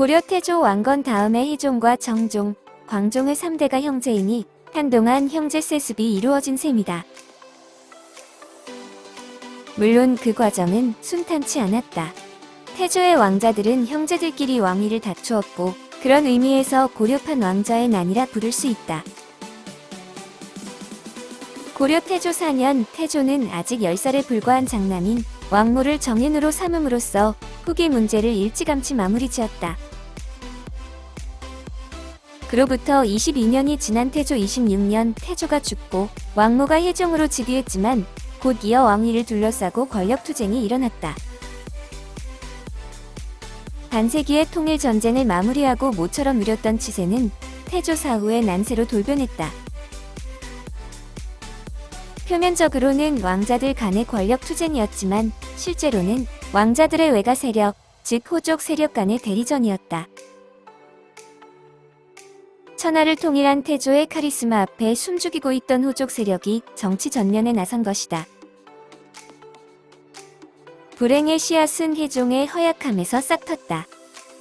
고려 태조 왕건 다음에 혜종과 정종, 광종의 3대가 형제이니 한동안 형제 세습이 이루어진 셈이다. 물론 그 과정은 순탄치 않았다. 태조의 왕자들은 형제들끼리 왕위를 다투었고 그런 의미에서 고려판 왕자의 난이라 부를 수 있다. 고려 태조 4년 태조는 아직 10살에 불과한 장남인 왕모를 정인으로 삼음으로써 후기 문제를 일찌감치 마무리 지었다. 그로부터 22년이 지난 태조 26년 태조가 죽고 왕모가 혜종으로 즉위했지만 곧 이어 왕위를 둘러싸고 권력투쟁이 일어났다. 반세기의 통일전쟁을 마무리하고 모처럼 누렸던 치세는 태조 사후의 난세로 돌변했다. 표면적으로는 왕자들 간의 권력투쟁이었지만 실제로는 왕자들의 외가 세력, 즉 호족 세력 간의 대리전이었다. 천하를 통일한 태조의 카리스마 앞에 숨죽이고 있던 호족 세력이 정치 전면에 나선 것이다. 불행의 씨앗은 혜종의 허약함에서 싹 텄다.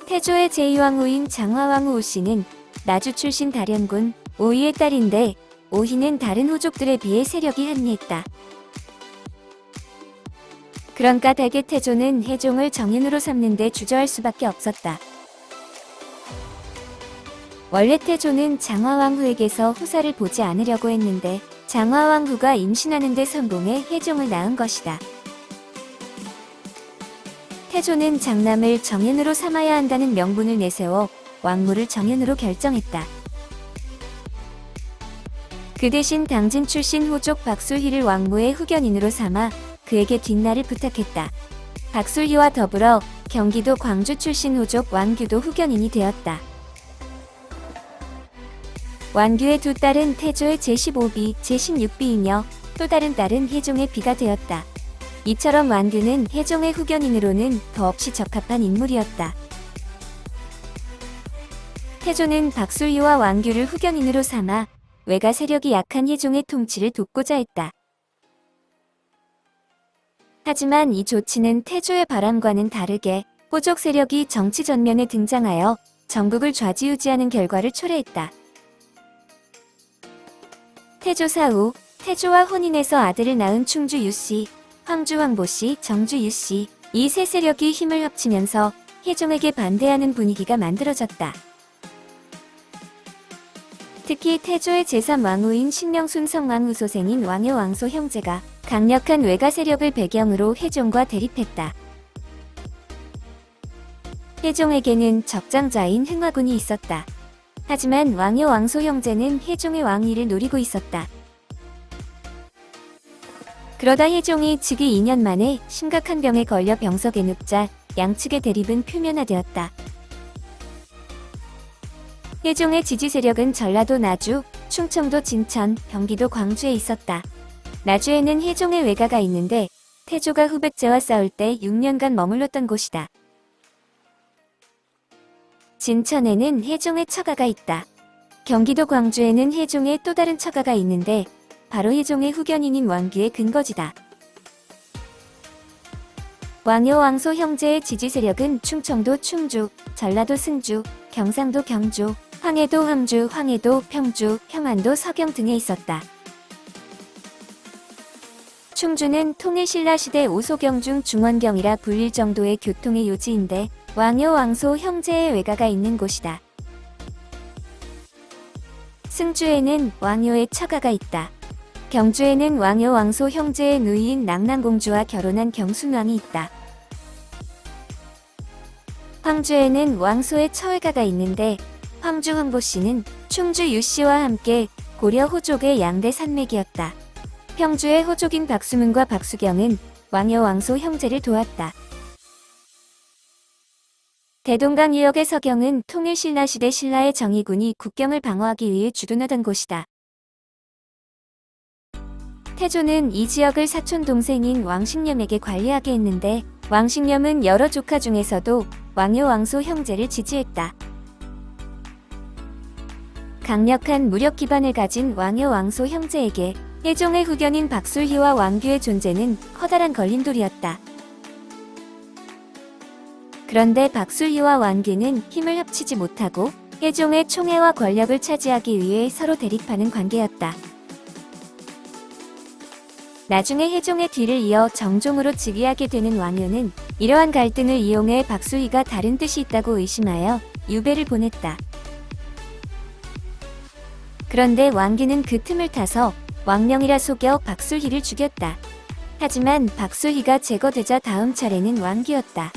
태조의 제2왕후인 장화왕후 오씨는 나주 출신 다련군 오희의 딸인데 오희는 다른 호족들에 비해 세력이 한리했다. 그러니까 대개 태조는 혜종을 정인으로 삼는 데 주저할 수밖에 없었다. 원래 태조는 장화왕후에게서 후사를 보지 않으려고 했는데 장화왕후가 임신하는 데 성공해 혜종을 낳은 것이다. 태조는 장남을 정인으로 삼아야 한다는 명분을 내세워 왕모를 정인으로 결정했다. 그 대신 당진 출신 호족 박술희를 왕모의 후견인으로 삼아 그에게 뒷날을 부탁했다. 박술희와 더불어 경기도 광주 출신 호족 완규도 후견인이 되었다. 완규의 두 딸은 태조의 제15비, 제16비이며 또 다른 딸은 혜종의 비가 되었다. 이처럼 완규는 혜종의 후견인으로는 더없이 적합한 인물이었다. 태조는 박술희와 완규를 후견인으로 삼아 외가 세력이 약한 혜종의 통치를 돕고자 했다. 하지만 이 조치는 태조의 바람과는 다르게 호족 세력이 정치 전면에 등장하여 전국을 좌지우지하는 결과를 초래했다. 태조 사후, 태조와 혼인해서 아들을 낳은 충주 유씨, 황주 황보씨, 정주 유씨, 이 세 세력이 힘을 합치면서 혜종에게 반대하는 분위기가 만들어졌다. 특히 태조의 제3왕후인 신명순 성왕후 소생인 왕효 왕소 형제가 강력한 외가 세력을 배경으로 혜종과 대립했다. 혜종에게는 적장자인 흥화군이 있었다. 하지만 왕효 왕소 형제는 혜종의 왕위를 노리고 있었다. 그러다 혜종이 즉위 2년 만에 심각한 병에 걸려 병석에 눕자 양측의 대립은 표면화되었다. 혜종의 지지 세력은 전라도 나주, 충청도 진천, 경기도 광주에 있었다. 나주에는 혜종의 외가가 있는데 태조가 후백제와 싸울 때 6년간 머물렀던 곳이다. 진천에는 혜종의 처가가 있다. 경기도 광주에는 혜종의 또 다른 처가가 있는데 바로 혜종의 후견인인 왕규의 근거지다. 왕효 왕소 형제의 지지 세력은 충청도 충주, 전라도 승주, 경상도 경주, 황해도 황주, 황해도 평주, 평안도 서경 등에 있었다. 충주는 통일신라시대 오소경중 중원경이라 불릴 정도의 교통의 요지인데 왕효 왕소 형제의 외가가 있는 곳이다. 승주에는 왕효의 처가가 있다. 경주에는 왕효 왕소 형제의 누이인 낙랑공주와 결혼한 경순왕이 있다. 황주에는 왕소의 처외가가 있는데 황주 황보씨는 충주 유씨와 함께 고려 호족의 양대 산맥이었다. 평주의 호족인 박수문과 박수경은 왕효 왕소 형제를 도왔다. 대동강 유역의 서경은 통일신라시대 신라의 정의군이 국경을 방어하기 위해 주둔하던 곳이다. 태조는 이 지역을 사촌 동생인 왕식념에게 관리하게 했는데 왕식념은 여러 조카 중에서도 왕효 왕소 형제를 지지했다. 강력한 무력 기반을 가진 왕효 왕소 형제에게 혜종의 후견인 박술희와 왕규의 존재는 커다란 걸림돌이었다. 그런데 박술희와 왕규는 힘을 합치지 못하고 혜종의 총애와 권력을 차지하기 위해 서로 대립하는 관계였다. 나중에 혜종의 뒤를 이어 정종으로 즉위하게 되는 왕유는 이러한 갈등을 이용해 박술희가 다른 뜻이 있다고 의심하여 유배를 보냈다. 그런데 왕규는 그 틈을 타서 왕명이라 속여 박술희를 죽였다. 하지만 박술희가 제거되자 다음 차례는 왕규였다.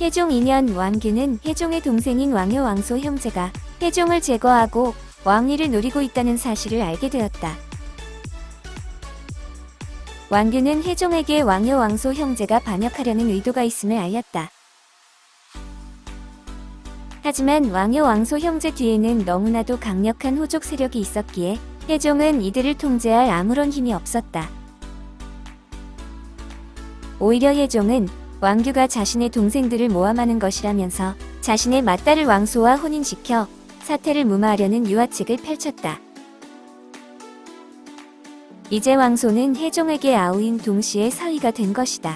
혜종 2년 왕규는 혜종의 동생인 왕효 왕소 형제가 혜종을 제거하고 왕위를 노리고 있다는 사실을 알게 되었다. 왕규는 혜종에게 왕효 왕소 형제가 반역하려는 의도가 있음을 알렸다. 하지만 왕효 왕소 형제 뒤에는 너무나도 강력한 호족 세력이 있었기에 혜종은 이들을 통제할 아무런 힘이 없었다. 오히려 혜종은 왕규가 자신의 동생들을 모함하는 것이라면서 자신의 맏딸을 왕소와 혼인시켜 사태를 무마하려는 유화책을 펼쳤다. 이제 왕소는 혜종에게 아우인 동시에 사위가 된 것이다.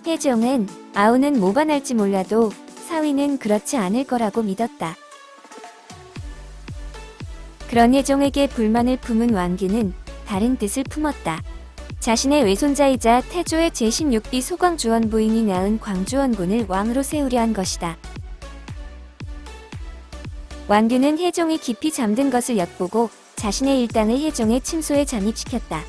혜종은 아우는 모반할지 몰라도 사위는 그렇지 않을 거라고 믿었다. 그런 혜종에게 불만을 품은 왕규는 다른 뜻을 품었다. 자신의 외손자이자 태조의 제16비 소광주원 부인이 낳은 광주원군을 왕으로 세우려 한 것이다. 왕규는 혜종이 깊이 잠든 것을 엿보고 자신의 일당을 혜종의 침소에 잠입시켰다.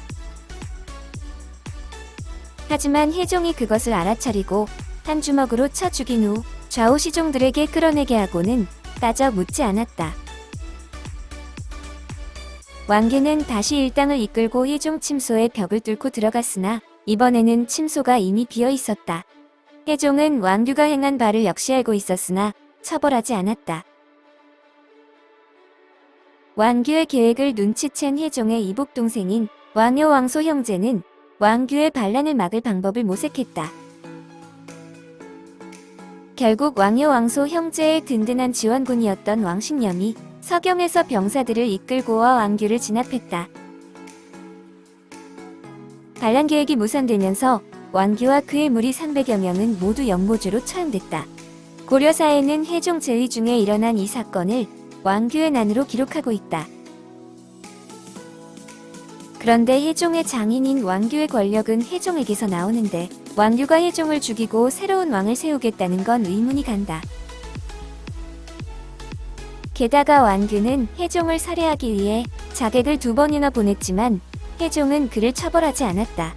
하지만 혜종이 그것을 알아차리고 한 주먹으로 쳐 죽인 후 좌우 시종들에게 끌어내게 하고는 따져 묻지 않았다. 왕규는 다시 일당을 이끌고 혜종 침소의 벽을 뚫고 들어갔으나 이번에는 침소가 이미 비어 있었다. 혜종은 왕규가 행한 바를 역시 알고 있었으나 처벌하지 않았다. 왕규의 계획을 눈치챈 혜종의 이복 동생인 왕효 왕소 형제는 왕규의 반란을 막을 방법을 모색했다. 결국 왕효 왕소 형제의 든든한 지원군이었던 왕신념이 서경에서 병사들을 이끌고 와 왕규를 진압했다. 반란 계획이 무산되면서 왕규와 그의 무리 300여 명은 모두 영모죄로 처형됐다. 고려사에는 혜종 제위 중에 일어난 이 사건을 왕규의 난으로 기록하고 있다. 그런데 혜종의 장인인 왕규의 권력은 혜종에게서 나오는데 왕규가 혜종을 죽이고 새로운 왕을 세우겠다는 건 의문이 간다. 게다가 왕규는 혜종을 살해하기 위해 자객을 2번이나 보냈지만 혜종은 그를 처벌하지 않았다.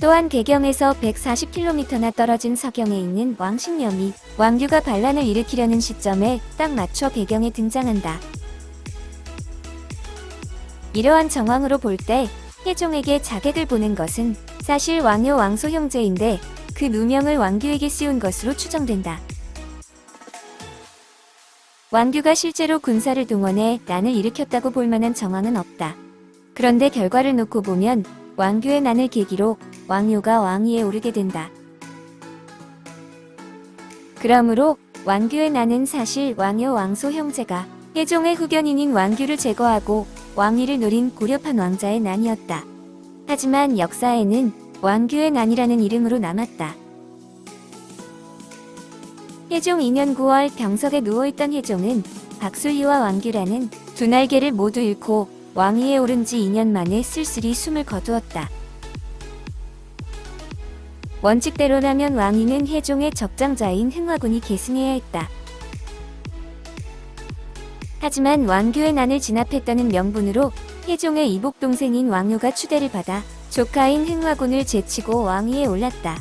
또한 개경에서 140km나 떨어진 서경에 있는 왕신념이 왕규가 반란을 일으키려는 시점에 딱 맞춰 배경에 등장한다. 이러한 정황으로 볼 때 혜종에게 자객을 보낸 것은 사실 왕효 왕소 형제인데 그 누명을 왕규에게 씌운 것으로 추정된다. 왕규가 실제로 군사를 동원해 난을 일으켰다고 볼 만한 정황은 없다. 그런데 결과를 놓고 보면 왕규의 난을 계기로 왕효가 왕위에 오르게 된다. 그러므로 왕규의 난은 사실 왕효 왕소 형제가 혜종의 후견인인 왕규를 제거하고 왕위를 노린 고려판 왕자의 난이었다. 하지만 역사에는 왕규의 난이라는 이름으로 남았다. 혜종 2년 9월 병석에 누워있던 혜종은 박술희와 왕규라는 두 날개를 모두 잃고 왕위에 오른 지 2년 만에 쓸쓸히 숨을 거두었다. 원칙대로라면 왕위는 혜종의 적장자인 흥화군이 계승해야 했다. 하지만 왕규의 난을 진압했다는 명분으로 혜종의 이복 동생인 왕효가 추대를 받아 조카인 흥화군을 제치고 왕위에 올랐다.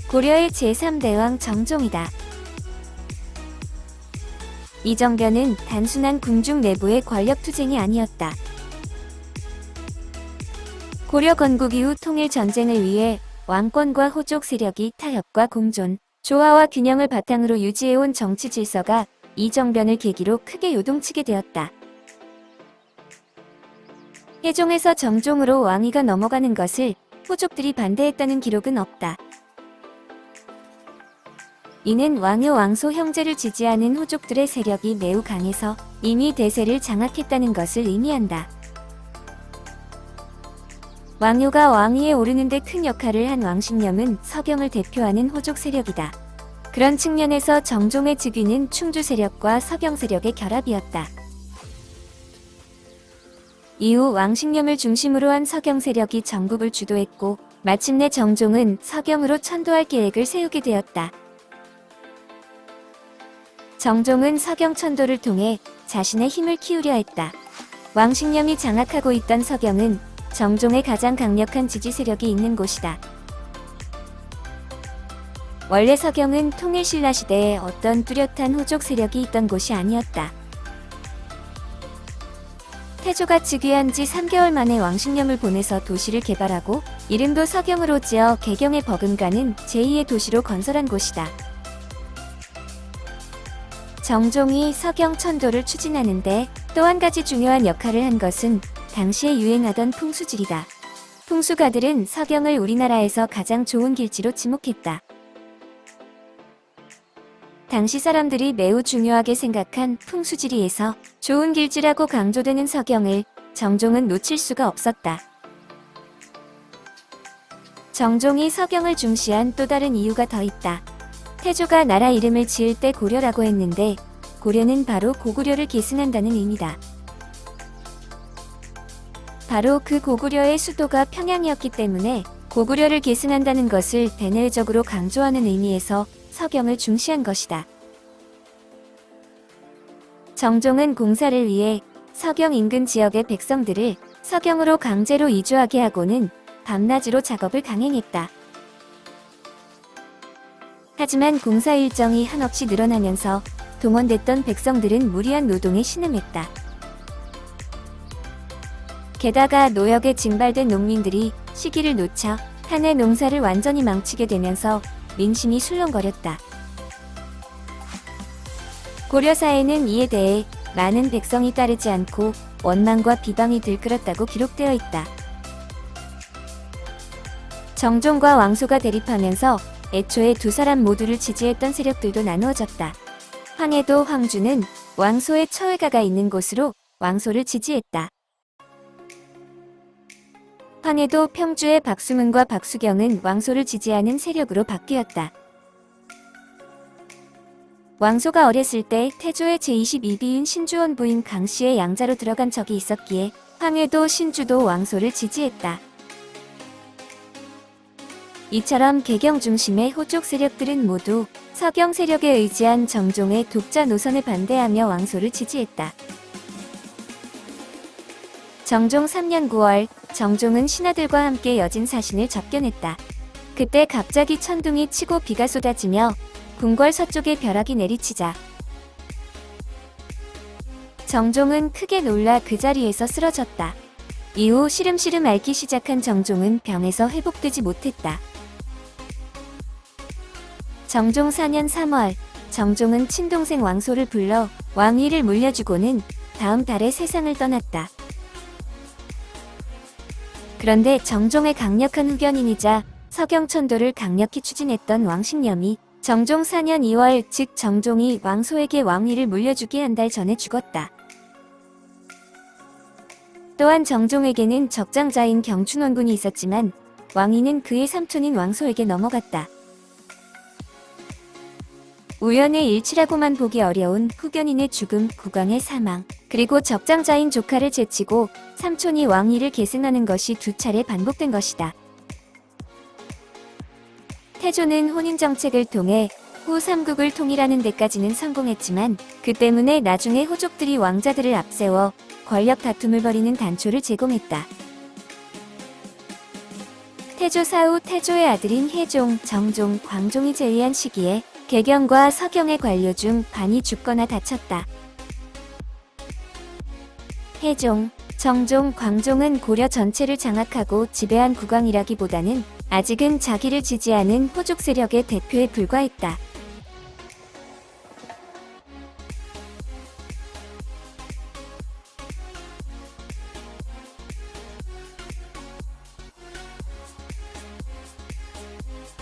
고려의 제3대왕 정종이다. 이 정변은 단순한 궁중 내부의 권력투쟁이 아니었다. 고려 건국 이후 통일 전쟁을 위해 왕권과 호족 세력이 타협과 공존, 조화와 균형을 바탕으로 유지해온 정치 질서가 이 정변을 계기로 크게 요동치게 되었다. 혜종에서 정종으로 왕위가 넘어가는 것을 호족들이 반대했다는 기록은 없다. 이는 왕효 왕소 형제를 지지하는 호족들의 세력이 매우 강해서 이미 대세를 장악했다는 것을 의미한다. 왕요가 왕위에 오르는데 큰 역할을 한 왕신념은 서경을 대표하는 호족 세력이다. 그런 측면에서 정종의 즉위는 충주 세력과 서경 세력의 결합이었다. 이후 왕신념을 중심으로 한 서경 세력이 전국을 주도했고 마침내 정종은 서경으로 천도할 계획을 세우게 되었다. 정종은 서경 천도를 통해 자신의 힘을 키우려 했다. 왕신념이 장악하고 있던 서경은 정종의 가장 강력한 지지 세력이 있는 곳이다. 원래 서경은 통일신라 시대에 어떤 뚜렷한 호족 세력이 있던 곳이 아니었다. 태조가 즉위한 지 3개월 만에 왕신념을 보내서 도시를 개발하고 이름도 서경으로 지어 개경에 버금가는 제2의 도시로 건설한 곳이다. 정종이 서경 천도를 추진하는데 또 한 가지 중요한 역할을 한 것은 당시에 유행하던 풍수질이다. 풍수가들은 서경을 우리나라에서 가장 좋은 길지로 지목했다. 당시 사람들이 매우 중요하게 생각한 풍수지리에서 좋은 길지라고 강조되는 서경을 정종은 놓칠 수가 없었다. 정종이 서경을 중시한 또 다른 이유가 더 있다. 태조가 나라 이름을 지을 때 고려라고 했는데 고려는 바로 고구려를 계승한다는 의미다. 바로 그 고구려의 수도가 평양이었기 때문에 고구려를 계승한다는 것을 대내적으로 강조하는 의미에서 서경을 중시한 것이다. 정종은 공사를 위해 서경 인근 지역의 백성들을 서경으로 강제로 이주하게 하고는 밤낮으로 작업을 강행했다. 하지만 공사 일정이 한없이 늘어나면서 동원됐던 백성들은 무리한 노동에 신음했다. 게다가 노역에 징발된 농민들이 시기를 놓쳐 한 해 농사를 완전히 망치게 되면서 민심이 술렁거렸다. 고려사에는 이에 대해 많은 백성이 따르지 않고 원망과 비방이 들끓었다고 기록되어 있다. 정종과 왕소가 대립하면서 애초에 두 사람 모두를 지지했던 세력들도 나누어졌다. 황해도 황주는 왕소의 처회가가 있는 곳으로 왕소를 지지했다. 황해도 평주의 박수문과 박수경은 왕소를 지지하는 세력으로 바뀌었다. 왕소가 어렸을 때 태조의 제22비인 신주원 부인 강씨의 양자로 들어간 적이 있었기에 황해도 신주도 왕소를 지지했다. 이처럼 개경 중심의 호족 세력들은 모두 서경 세력에 의지한 정종의 독자 노선을 반대하며 왕소를 지지했다. 정종 3년 9월, 정종은 신하들과 함께 여진 사신을 접견했다. 그때 갑자기 천둥이 치고 비가 쏟아지며 궁궐 서쪽에 벼락이 내리치자 정종은 크게 놀라 그 자리에서 쓰러졌다. 이후 시름시름 앓기 시작한 정종은 병에서 회복되지 못했다. 정종 4년 3월, 정종은 친동생 왕소를 불러 왕위를 물려주고는 다음 달에 세상을 떠났다. 그런데 정종의 강력한 후견인이자 서경천도를 강력히 추진했던 왕신념이 정종 4년 2월, 즉 정종이 왕소에게 왕위를 물려주기 한 달 전에 죽었다. 또한 정종에게는 적장자인 경춘원군이 있었지만 왕위는 그의 삼촌인 왕소에게 넘어갔다. 우연의 일치라고만 보기 어려운 후견인의 죽음, 국왕의 사망, 그리고 적장자인 조카를 제치고 삼촌이 왕위를 계승하는 것이 두 차례 반복된 것이다. 태조는 혼인정책을 통해 후 삼국을 통일하는 데까지는 성공했지만 그 때문에 나중에 호족들이 왕자들을 앞세워 권력 다툼을 벌이는 단초를 제공했다. 태조 사후 태조의 아들인 혜종, 정종, 광종이 재위한 시기에 개경과 서경의 관료 중 반이 죽거나 다쳤다. 혜종, 정종, 광종은 고려 전체를 장악하고 지배한 국왕이라기보다는 아직은 자기를 지지하는 호족 세력의 대표에 불과했다.